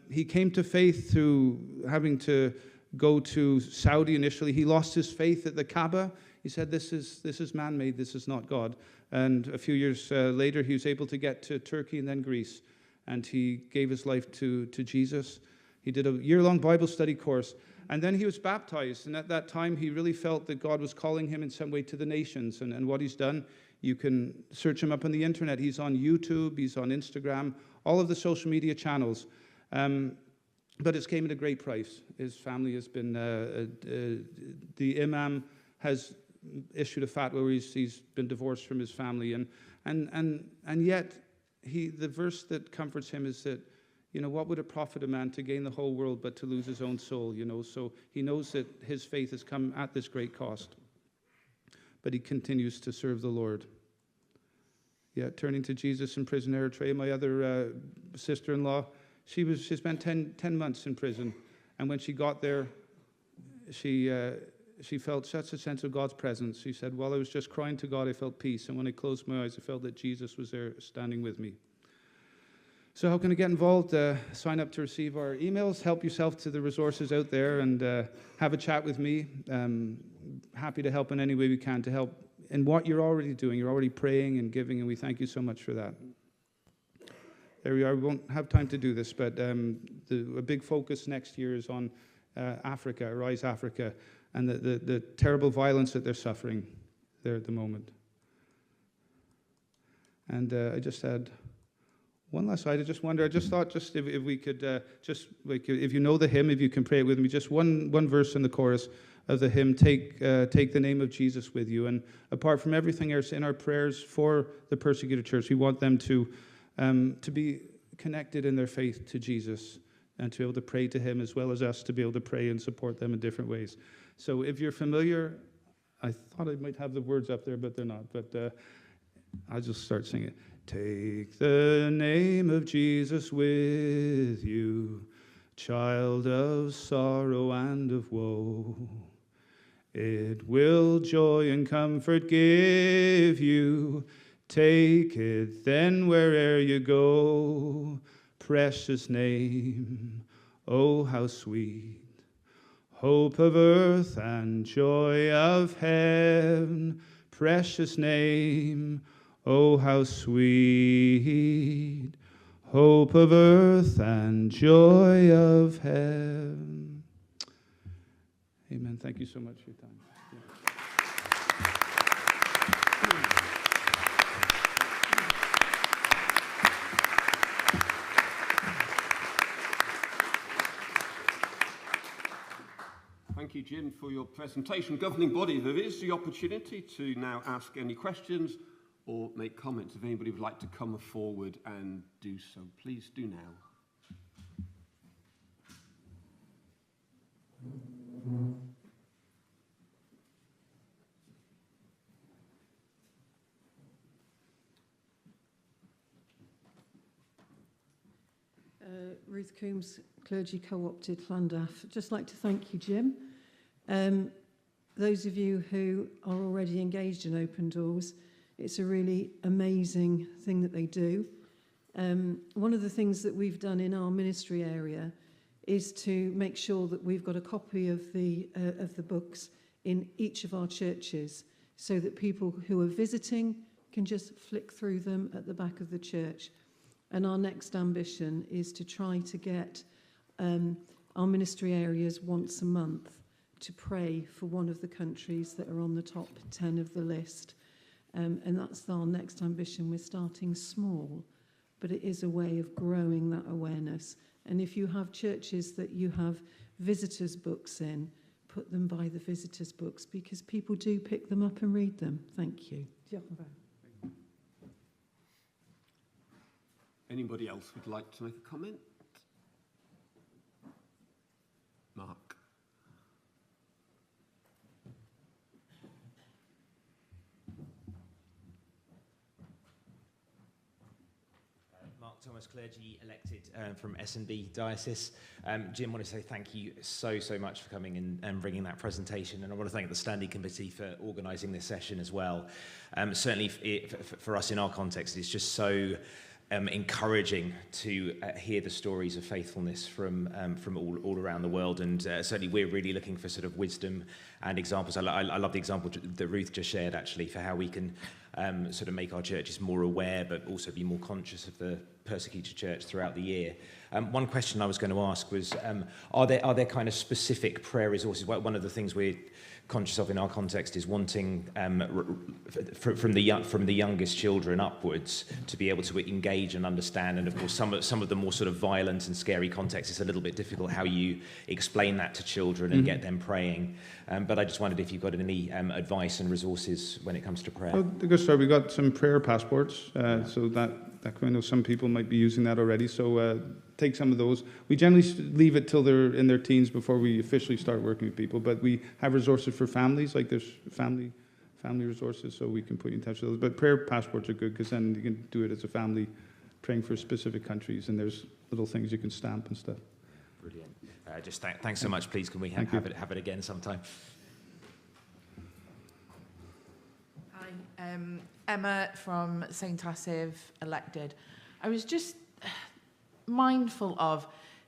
He came to faith through having to go to Saudi initially. He lost his faith at the Kaaba. He said, this is man-made, this is not God. And a few years later, he was able to get to Turkey and then Greece. And he gave his life to Jesus. He did a year-long Bible study course. And then he was baptized. And at that time, he really felt that God was calling him in some way to the nations. And what he's done, you can search him up on the internet. He's on YouTube, he's on Instagram, all of the social media channels. But it's came at a great price. His family has been, the imam has issued a fatwa where he's been divorced from his family. And yet, the verse that comforts him is that, what would it profit a man to gain the whole world but to lose his own soul, So he knows that his faith has come at this great cost. But he continues to serve the Lord. Yeah, turning to Jesus in prison, Eritrea, my other sister-in-law, she spent 10 months in prison. And when she got there, she felt such a sense of God's presence. She said, while I was just crying to God, I felt peace. And when I closed my eyes, I felt that Jesus was there standing with me. So how can I get involved? Sign up to receive our emails. Help yourself to the resources out there and have a chat with me. Happy to help in any way we can to help in what you're already doing. You're already praying and giving, and we thank you so much for that. There we are. We won't have time to do this, but a big focus next year is on Africa, Arise Africa, and the terrible violence that they're suffering there at the moment. And I just had one last slide. I just thought if we could, if you know the hymn, if you can pray it with me, just one verse in the chorus of the hymn, take the name of Jesus with you. And apart from everything else in our prayers for the persecuted church, we want them to be connected in their faith to Jesus and to be able to pray to him as well as us to be able to pray and support them in different ways. So if you're familiar, I thought I might have the words up there, but they're not. But I'll just start singing. Take the name of Jesus with you, child of sorrow and of woe. It will joy and comfort give you. Take it then where'er you go. Precious name, oh how sweet. Hope of earth and joy of heaven. Precious name, oh how sweet. Hope of earth and joy of heaven. Amen. Thank you so much for your time. Thank you, Jim, for your presentation. Governing body, there is the opportunity to now ask any questions or make comments. If anybody would like to come forward and do so, please do now. Ruth Coombs, Clergy Co-opted Llandaff. I'd just like to thank you, Jim. Those of you who are already engaged in Open Doors, it's a really amazing thing that they do. One of the things that we've done in our ministry area is to make sure that we've got a copy of the books in each of our churches so that people who are visiting can just flick through them at the back of the church. And our next ambition is to try to get our ministry areas once a month to pray for one of the countries that are on the top 10 of the list. And that's our next ambition. We're starting small, but it is a way of growing that awareness. And if you have churches that you have visitors' books in, put them by the visitors' books because people do pick them up and read them. Thank you. Anybody else would like to make a comment? Mark. Mark Thomas, clergy elected from S&B Diocese. Jim, I want to say thank you so much for coming and bringing that presentation, and I want to thank the Standing Committee for organising this session as well. Certainly for us in our context, it's just so encouraging to hear the stories of faithfulness from all around the world, and certainly we're really looking for sort of wisdom and examples. I love the example that Ruth just shared actually for how we can sort of make our churches more aware but also be more conscious of the persecuted church throughout the year. One question I was going to ask was, are there kind of specific prayer resources? One of the things we're conscious of in our context is wanting from the youngest children upwards to be able to engage and understand, and of course some of the more sort of violent and scary contexts, it's a little bit difficult how you explain that to children and get them praying, but I just wondered if you've got any advice and resources when it comes to prayer. Well, the good start, we got some prayer passports, so that I know some people might be using that already, so take some of those. We generally leave it till they're in their teens before we officially start working with people, but we have resources for families, like there's family resources, so we can put you in touch with those. But prayer passports are good because then you can do it as a family, praying for specific countries, and there's little things you can stamp and stuff. Brilliant. Just thanks so much. Please, can we have it again sometime? Hi, Emma from St. Asaph, elected. I was just mindful of,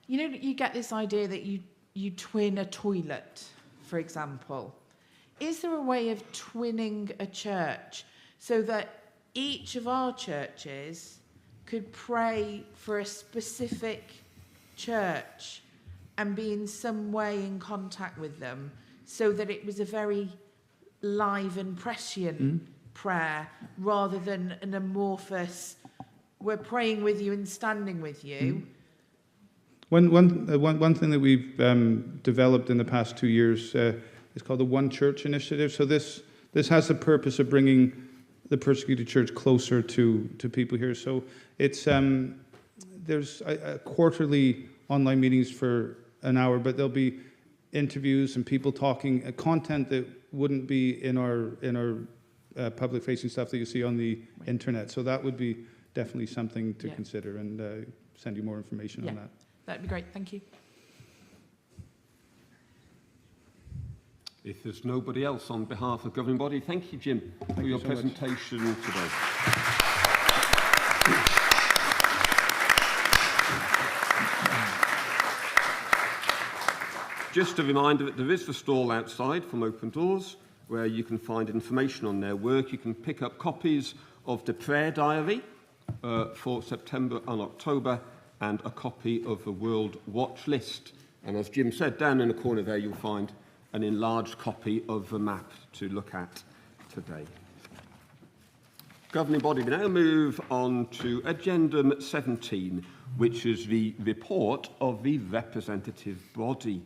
you get this idea that you twin a toilet, for example. Is there a way of twinning a church so that each of our churches could pray for a specific church and be in some way in contact with them so that it was a very live and prescient prayer rather than an amorphous, we're praying with you and standing with you? One thing that we've developed in the past 2 years is called the One Church Initiative. So this has the purpose of bringing the persecuted church closer to people here. So it's there's quarterly online meetings for an hour, but there'll be interviews and people talking, content that wouldn't be in our public-facing stuff that you see on the internet. So that would be definitely something to consider, and send you more information on that. That'd be great. Thank you. If there's nobody else on behalf of the governing body, thank you, Jim, for your presentation today. Just a reminder that there is the stall outside from Open Doors where you can find information on their work. You can pick up copies of the prayer diary for September and October and a copy of the World Watch List. And as Jim said, down in the corner there you'll find an enlarged copy of the map to look at today. Governing body, we now move on to Addendum 17, which is the report of the representative body.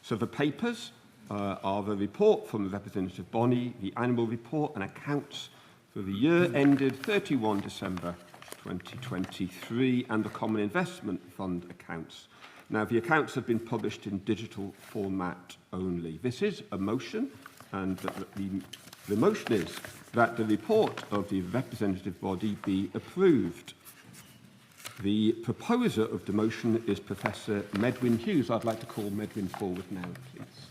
So the papers are the report from the representative body, the annual report and accounts for the year ended 31 December 2023, and the Common Investment Fund accounts. Now, the accounts have been published in digital format only. This is a motion, and the motion is that the report of the representative body be approved. The proposer of the motion is Professor Medwyn Hughes. I'd like to call Medwyn forward now, please.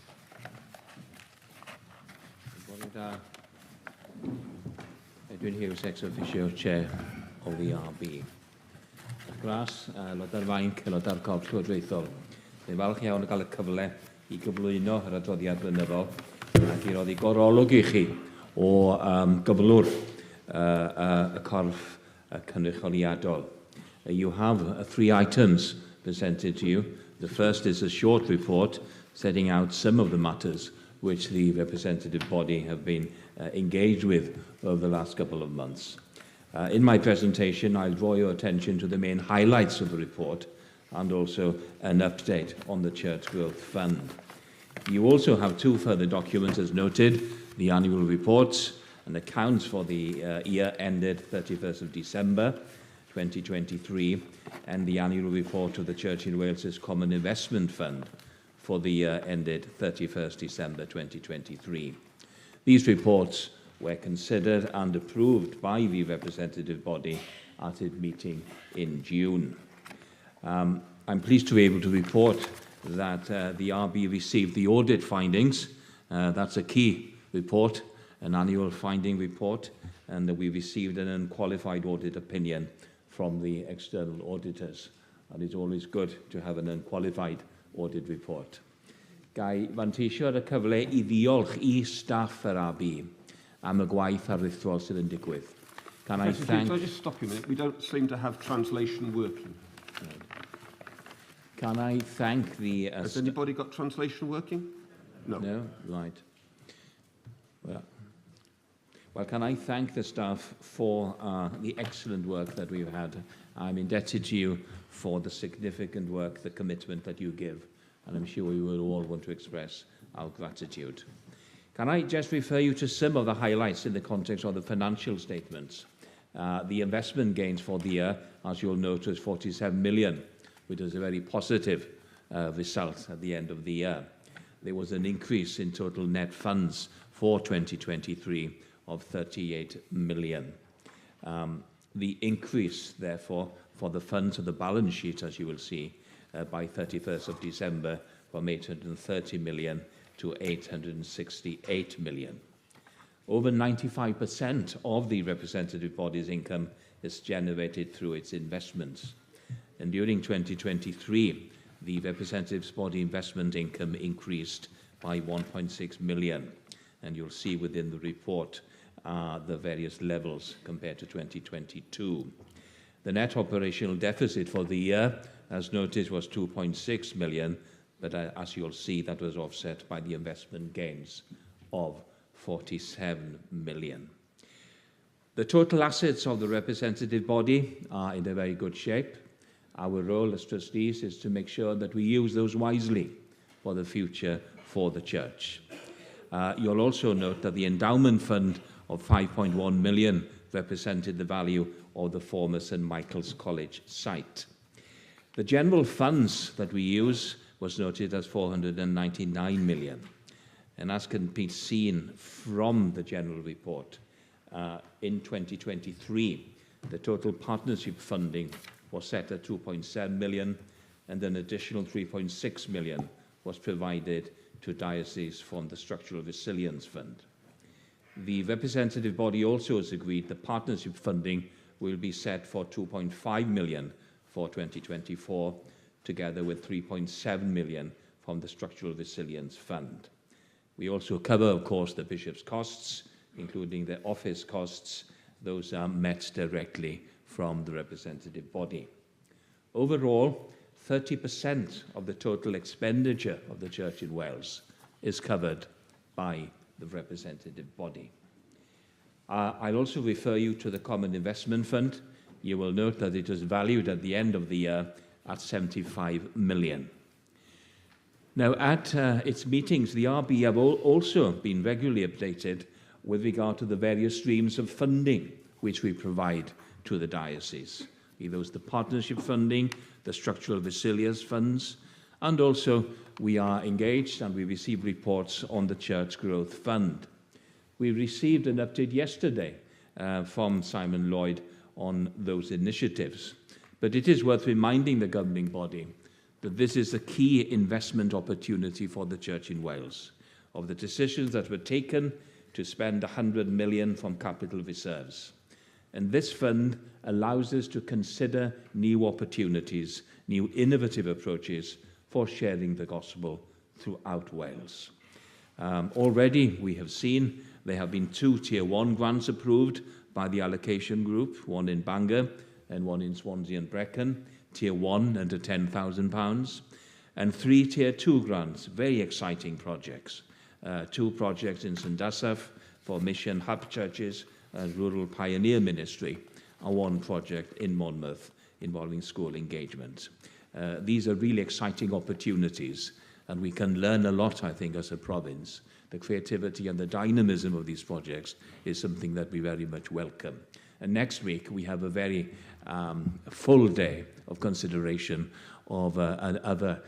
Edwin Hughes, ex-officio chair of the RB. Gras, Llywodraethol Fainc, Llywodraethol Corff Llywodraethol. Dwi'n falch iawn o gael y cyfle i gyflwyno yr adroddiad blynyddol ac i roedd i gorolwg i chi o gyflwr y corff cynrychioliadol. You have 3 items presented to you. The first is a short report setting out some of the matters which the representative body have been engaged with over the last couple of months. In my presentation, I'll draw your attention to the main highlights of the report and also an update on the Church Growth Fund. You also have 2 further documents as noted, the annual reports and accounts for the year ended 31st of December 2023 and the annual report of the Church in Wales's Common Investment Fund for the year ended 31st December 2023. These reports were considered and approved by the representative body at its meeting in June. I'm pleased to be able to report that the RB received the audit findings. That's a key report, an annual finding report, and that we received an unqualified audit opinion from the external auditors. And it's always good to have an unqualified audit report. Gai fanteisio'r y cyfle I ddiolch I staff yr RB am y gwaith aruthrol sydd yn digwydd. Can I thank... Can I just stop you a minute? We don't seem to have translation working. Can I thank the... Has anybody got translation working? No. No? Right. Well, can I thank the staff for the excellent work that we've had. I'm indebted to you for the significant work, the commitment that you give, and I'm sure we will all want to express our gratitude. Can I just refer you to some of the highlights in the context of the financial statements? The investment gains for the year, as you'll note, was 47 million, which is a very positive result at the end of the year. There was an increase in total net funds for 2023 of 38 million. The increase, therefore, for the funds of the balance sheet, as you will see, by 31st of December, from 830 million to 868 million. Over 95% of the representative body's income is generated through its investments. And during 2023, the representative's body investment income increased by 1.6 million. And you'll see within the report the various levels compared to 2022. The net operational deficit for the year, as noted, was 2.6 million, but as you'll see, that was offset by the investment gains of 47 million. The total assets of the representative body are in a very good shape. Our role as trustees is to make sure that we use those wisely for the future for the church. You'll also note that the endowment fund of 5.1 million represented the value of the former St Michael's College site. The general funds that we use was noted as 499 million. And as can be seen from the general report, in 2023, the total partnership funding was set at 2.7 million, and an additional 3.6 million was provided to dioceses from the Structural Resilience Fund. The representative body also has agreed the partnership funding will be set for 2.5 million for 2024, together with 3.7 million from the Structural Resilience Fund. We also cover, of course, the bishop's costs, including the office costs. Those are met directly from the representative body. Overall, 30% of the total expenditure of the Church in Wales is covered by the representative body. I'll also refer you to the Common Investment Fund. You will note that it was valued at the end of the year at 75 million. Now, at its meetings, the RB have also been regularly updated with regard to the various streams of funding which we provide to the diocese. Either the partnership funding, the structural resilience funds, and also we are engaged and we receive reports on the Church Growth Fund. We received an update yesterday from Simon Lloyd on those initiatives. But it is worth reminding the governing body that this is a key investment opportunity for the Church in Wales. Of the decisions that were taken to spend 100 million from capital reserves. And this fund allows us to consider new opportunities, new innovative approaches for sharing the gospel throughout Wales. Already we have seen there have been 2 Tier 1 grants approved by the allocation group, one in Bangor and one in Swansea and Brecon, Tier 1 under £10,000, and 3 Tier 2 grants, very exciting projects. 2 projects in St Asaph for mission hub churches and rural pioneer ministry, and 1 project in Monmouth involving school engagement. These are really exciting opportunities, and we can learn a lot, I think, as a province. The creativity and the dynamism of these projects is something that we very much welcome. And next week, we have a very full day of consideration of other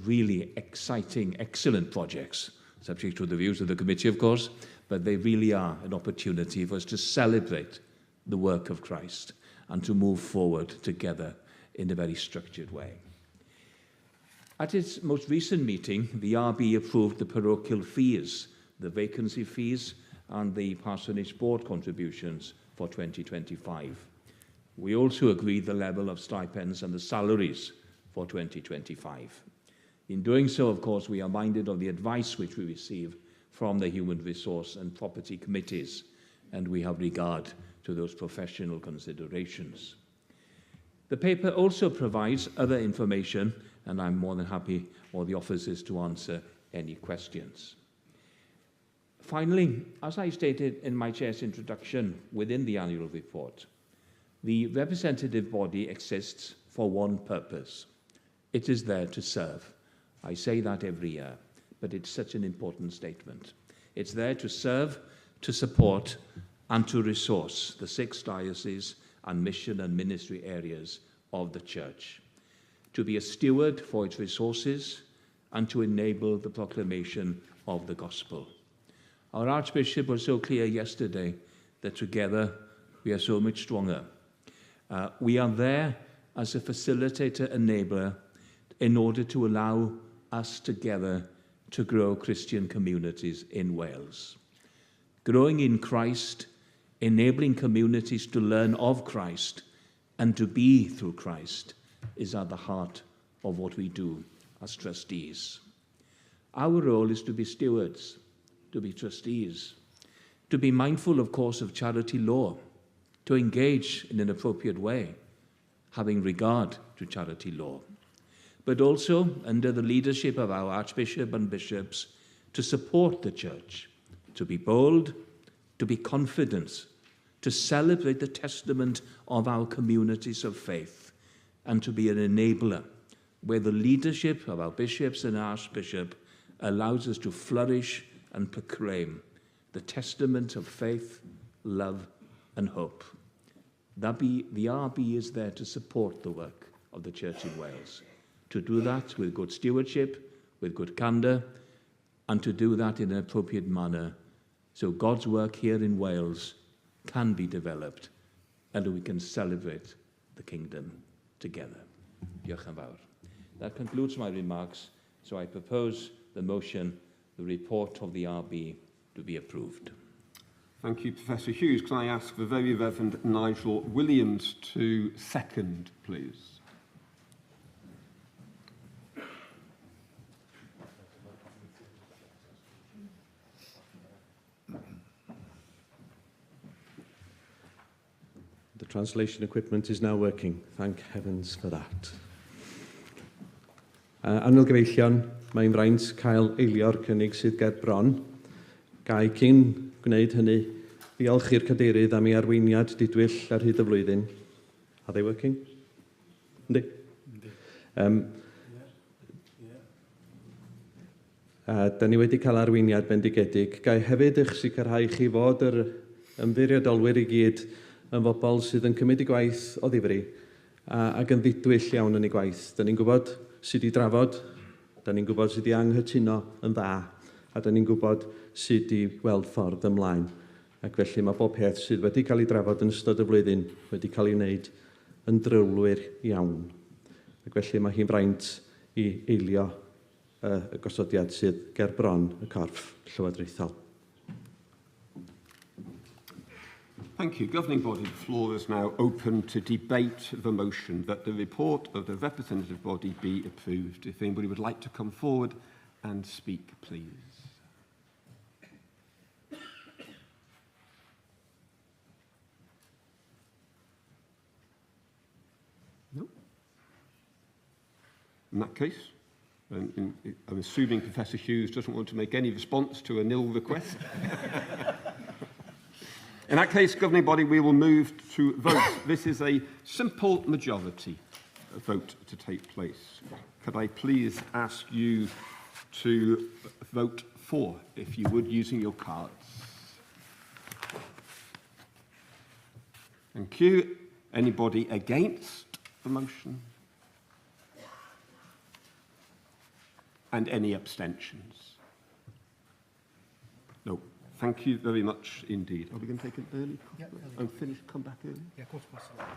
really exciting, excellent projects, subject to the views of the committee, of course, but they really are an opportunity for us to celebrate the work of Christ and to move forward together in a very structured way. At its most recent meeting, the RB approved the parochial fees, the vacancy fees, and the parsonage board contributions for 2025. We also agreed the level of stipends and the salaries for 2025. In doing so, of course, we are minded of the advice which we receive from the Human Resource and Property Committees, and we have regard to those professional considerations. The paper also provides other information, and I'm more than happy for the officers to answer any questions. Finally, as I stated in my chair's introduction within the annual report, the representative body exists for one purpose. It is there to serve. I say that every year, but it's such an important statement. It's there to serve, to support, and to resource the 6 dioceses and mission and ministry areas of the Church, to be a steward for its resources, and to enable the proclamation of the gospel. Our Archbishop was so clear yesterday that together we are so much stronger. We are there as a facilitator, enabler, in order to allow us together to grow Christian communities in Wales. Growing in Christ, enabling communities to learn of Christ and to be through Christ is at the heart of what we do as trustees. Our role is to be stewards, to be trustees, to be mindful, of course, of charity law, to engage in an appropriate way, having regard to charity law, but also, under the leadership of our Archbishop and bishops, to support the Church, to be bold, to be confident, to celebrate the testament of our communities of faith, and to be an enabler, where the leadership of our bishops and Archbishop allows us to flourish and proclaim the testament of faith, love, and hope. The RB is there to support the work of the Church in Wales, to do that with good stewardship, with good candour, and to do that in an appropriate manner, so God's work here in Wales can be developed and we can celebrate the kingdom together. Diolch yn fawr. That concludes my remarks, so I propose the motion the report of the RB to be approved. Thank you, Professor Hughes. Can I ask the Very Reverend Nigel Williams to second, please? The translation equipment is now working. Thank heavens for that. Anwyl gyfeillion, mae'n fraint cael eilio'r cynnig sydd ger bron. Gai cyn gwneud hynny, diolch i'r cadeirydd am ei arweiniad didwyll ar hyd y flwyddyn. Are they working? Yndi? Da ni wedi cael arweiniad bendigedig. Gai hefyd eich sicrhau chi fod yr ymddiriedolwyr i gyd yn bobl sydd yn cymryd eu gwaith o ddifri ac yn ddidwyll iawn yn eu gwaith. Da ni'n gwybod sydd i drafod, da ni'n gwybod sydd i anghytuno yn dda, a da ni'n gwybod sydd i weld ffordd ymlaen. Ac felly mae bob peth sydd wedi cael ei drafod yn ystod y flwyddyn wedi cael ei wneud yn drylwyr iawn. Ac felly mae hi'n fraint i eilio y gosodiad sydd ger bron y Corff Llywodraethol. Thank you. Governing body, the floor is now open to debate the motion that the report of the representative body be approved. If anybody would like to come forward and speak, please. No? In that case, I'm assuming Professor Hughes doesn't want to make any response to a nil request. In that case, governing body, we will move to vote. This is a simple majority vote to take place. Could I please ask you to vote for, if you would, using your cards? Thank you. Anybody against the motion? And any abstentions? No. Thank you very much indeed. Are we going to take an early and finish, come back early? Yeah, quarter past 11.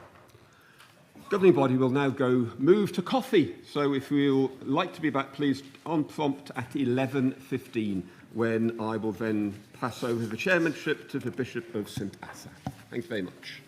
Governing body will now move to coffee. So if we'll like to be back, please, on prompt at 11:15, when I will then pass over the chairmanship to the Bishop of St. Asaph. Thank you very much.